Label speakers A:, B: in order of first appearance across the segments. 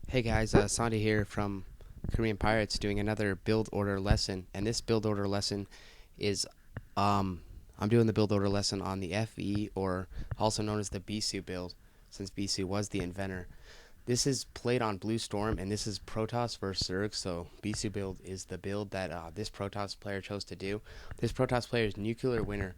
A: Hey guys, Sandy here from Korean Pirates doing another build order lesson. And this build order lesson is, um, I'm doing the build order lesson on the FE, or also known as the Bisu build, since Bisu was the inventor. This is played on Blue Storm, and this is Protoss versus Zerg, so Bisu build is the build that this Protoss player chose to do. This Protoss player is Nuclear Winter.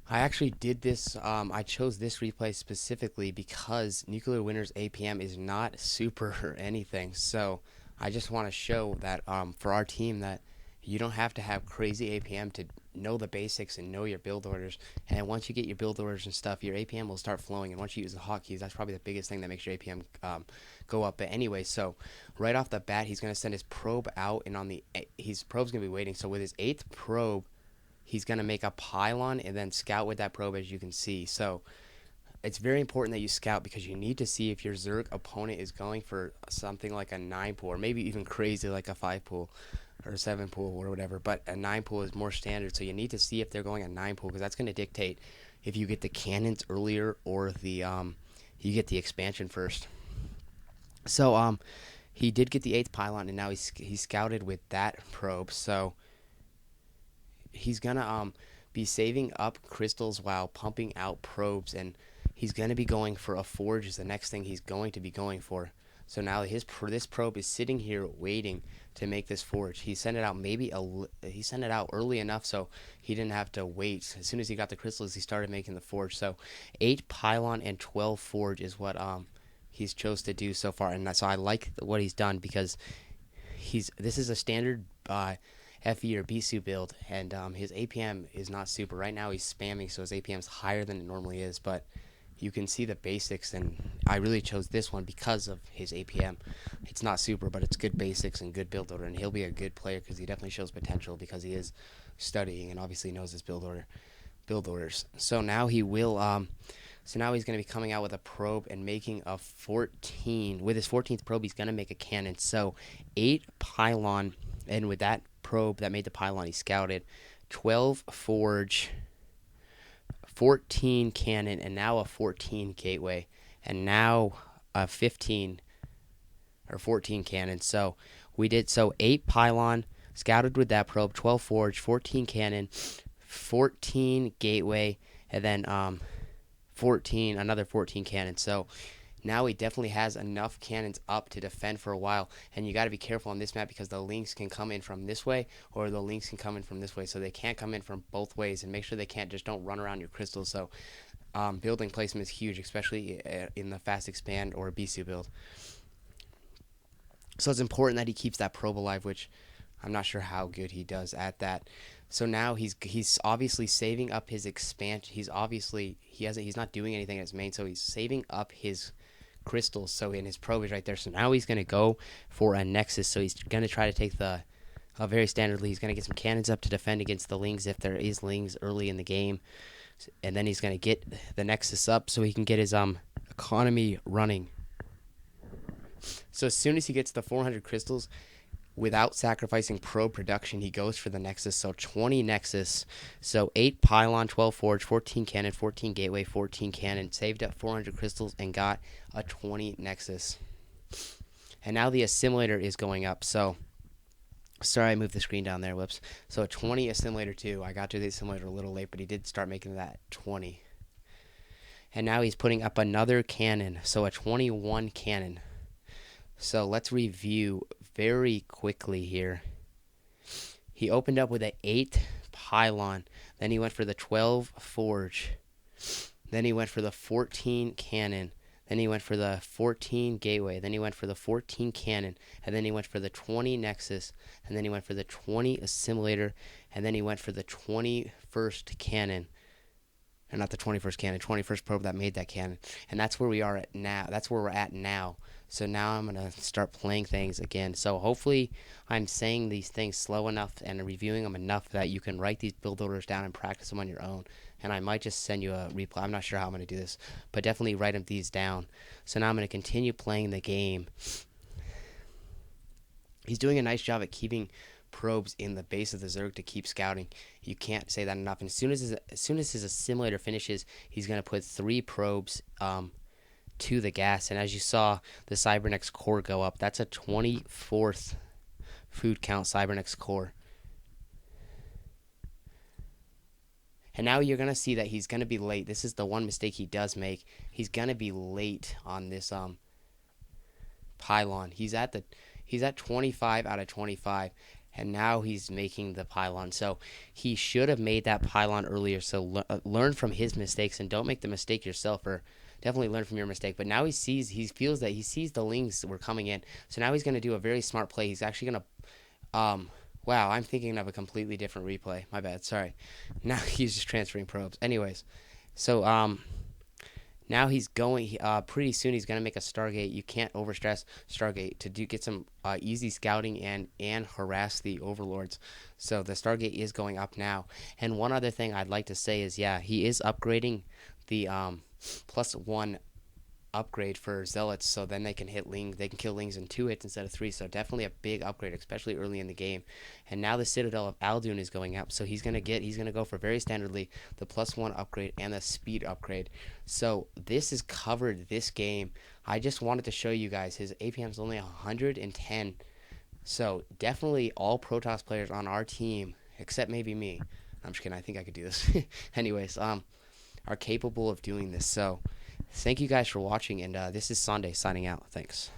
A: I actually did this. I chose this replay specifically because Nuclear Winter's APM is not super or anything. So I just want to show that for our team that you don't have to have crazy APM to know the basics and know your build orders. And once you get your build orders and stuff, your APM will start flowing. And once you use the hotkeys, that's probably the biggest thing that makes your APM go up. But anyway, so right off the bat, he's going to send his probe out, and on the his probe's going to be waiting. So with his eighth probe, he's going to make a pylon and then scout with that probe, as you can see. So it's very important that you scout because you need to see if your Zerg opponent is going for something like a 9 pool, or maybe even crazy like a 5 pool or a 7 pool or whatever. But a 9 pool is more standard, so you need to see if they're going a 9 pool because that's going to dictate if you get the cannons earlier or the you get the expansion first. So he did get the 8th pylon, and now he's scouted with that probe. So he's gonna be saving up crystals while pumping out probes, and he's gonna be going for a forge is the next thing he's going to be going for. So now this probe is sitting here waiting to make this forge. He sent it out he sent it out early enough so he didn't have to wait. As soon as he got the crystals, he started making the forge. So 8 pylon and 12 forge is what he's chose to do so far, and so I like what he's done because this is a standard FE or Bisu build, and his APM is not super. Right now he's spamming, so his APM is higher than it normally is, but you can see the basics, and I really chose this one because of his APM. It's not super, but it's good basics and good build order, and he'll be a good player because he definitely shows potential because he is studying and obviously knows his build orders. So now he will so now he's going to be coming out with a probe and making a 14. With his 14th probe, he's going to make a cannon. So 8 pylon, and with that probe that made the pylon, he scouted 12 forge, 14 cannon, and now a 14 gateway, and now a 15 or 14 cannon. So we did 8 pylon, scouted with that probe, 12 forge, 14 cannon, 14 gateway, and then 14 another 14 cannon. So now he definitely has enough cannons up to defend for a while, and you got to be careful on this map because the links can come in from this way or the links can come in from this way, so they can't come in from both ways, and make sure they can't just don't run around your crystals. So building placement is huge, especially in the fast expand or Bisu build. So it's important that he keeps that probe alive, which I'm not sure how good he does at that. So now he's obviously saving up his expansion. He's not doing anything at his main, so he's saving up his crystals. So in his probe is right there. So now he's gonna go for a nexus. So he's gonna try to take the very standardly. He's gonna get some cannons up to defend against the lings if there is lings early in the game, and then he's gonna get the nexus up so he can get his economy running. So as soon as he gets the 400 crystals, without sacrificing probe production, he goes for the nexus. So 20 nexus, so 8 pylon, 12 forge, 14 cannon, 14 gateway, 14 cannon, saved up 400 crystals and got a 20 nexus. And now the assimilator is going up. So sorry, I moved the screen down there, whoops. So a 20 assimilator too. I got to the assimilator a little late, but he did start making that 20. And now he's putting up another cannon, so a 21 cannon. So let's review very quickly here. He opened up with an 8 pylon. Then he went for the 12 forge. Then he went for the 14 cannon. Then he went for the 14 gateway. Then he went for the 14 cannon. And then he went for the 20 nexus. And then he went for the 20 assimilator. And then he went for the 21st cannon. Or not the 21st cannon, 21st probe that made that cannon. And that's where we are at now. That's where we're at now. So now I'm going to start playing things again. So hopefully I'm saying these things slow enough and reviewing them enough that you can write these build orders down and practice them on your own. And I might just send you a replay. I'm not sure how I'm going to do this, but definitely write these down. So now I'm going to continue playing the game. He's doing a nice job at keeping probes in the base of the Zerg to keep scouting. You can't say that enough. And as soon as his assimilator finishes, he's going to put 3 probes to the gas. And as you saw the Cybernex core go up, that's a 24th food count Cybernex core. And now you're going to see that he's going to be late. This is the one mistake he does make. He's going to be late on this pylon. He's at 25 out of 25, and now he's making the pylon. So he should have made that pylon earlier. So learn from his mistakes and don't make the mistake yourself, or definitely learn from your mistake. But now he sees the lings were coming in. So now he's going to do a very smart play. He's actually going to wow, I'm thinking of a completely different replay. My bad. Sorry. Now he's just transferring probes. Anyways, so now he's going. Pretty soon he's gonna make a Stargate. You can't overstress Stargate to get some easy scouting and harass the overlords. So the Stargate is going up now. And one other thing I'd like to say is, yeah, he is upgrading the +1 upgrade for zealots, so then they can hit ling. They can kill lings in 2 hits instead of 3. So definitely a big upgrade, especially early in the game. And now the Citadel of Aldun is going up, so he's gonna go for very standardly the +1 upgrade and the speed upgrade. So this is covered this game. I just wanted to show you guys his APM is only 110. So definitely all Protoss players on our team, except maybe me. I'm just kidding. I think I could do this. Anyways, are capable of doing this. So thank you guys for watching, and this is Sunday signing out. Thanks.